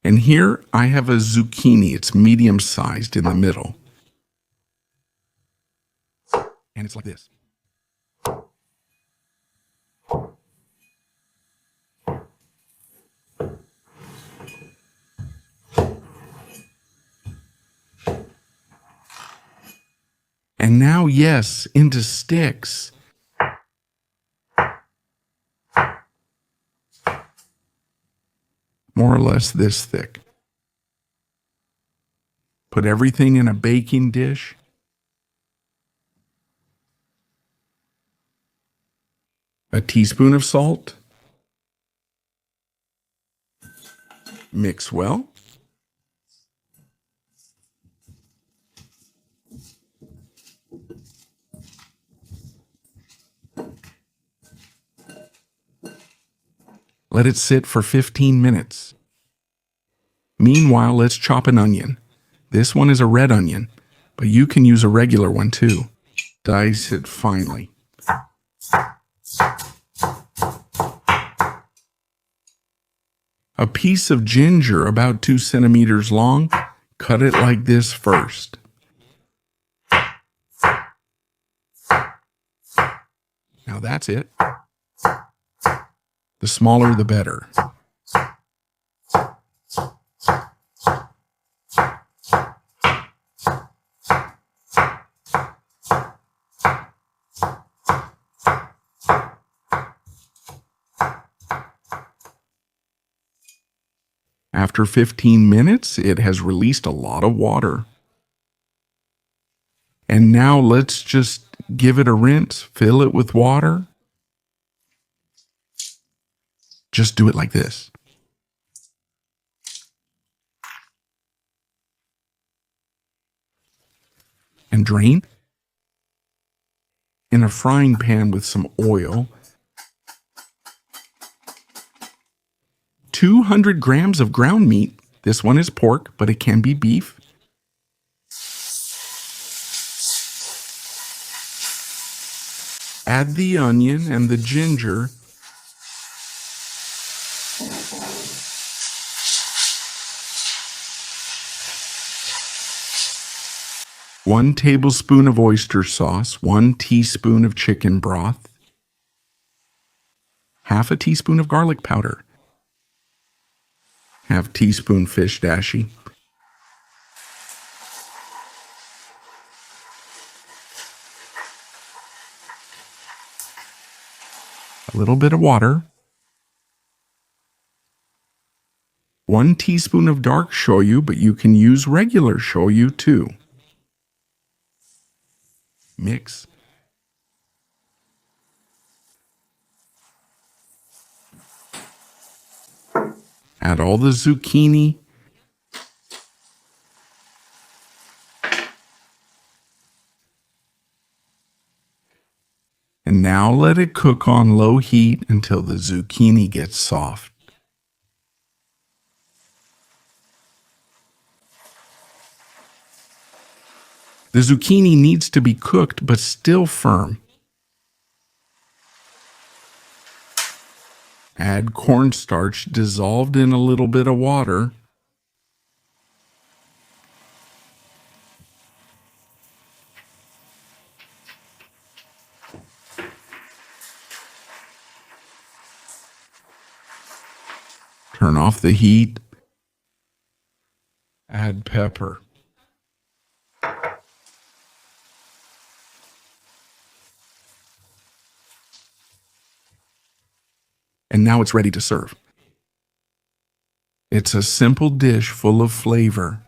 And here I have a zucchini. It's medium-sized in the middle. And it's like this. And now, yes, into sticks. More or less this thick. Put everything in a baking dish. A teaspoon of salt. Mix well. Let it sit for 15 minutes. Meanwhile, let's chop an onion. This one is a red onion, but you can use a regular one too. Dice it finely. A piece of ginger about 2 centimeters long, cut it like this first. Now that's it. The smaller the better. After 15 minutes, it has released a lot of water. And now let's just give it a rinse, fill it with water. Just do it like this. And drain. In a frying pan with some oil. 200 grams of ground meat. This one is pork, but it can be beef. Add the onion and the ginger. One tablespoon of oyster sauce, 1 teaspoon of chicken broth, half a teaspoon of garlic powder, half teaspoon fish dashi, a little bit of water, 1 teaspoon of dark shoyu, but you can use regular shoyu too. Mix. Add all the zucchini. And now let it cook on low heat until the zucchini gets soft. The zucchini needs to be cooked but still firm. Add cornstarch dissolved in a little bit of water. Turn off the heat. Add pepper. And now it's ready to serve. It's a simple dish full of flavor.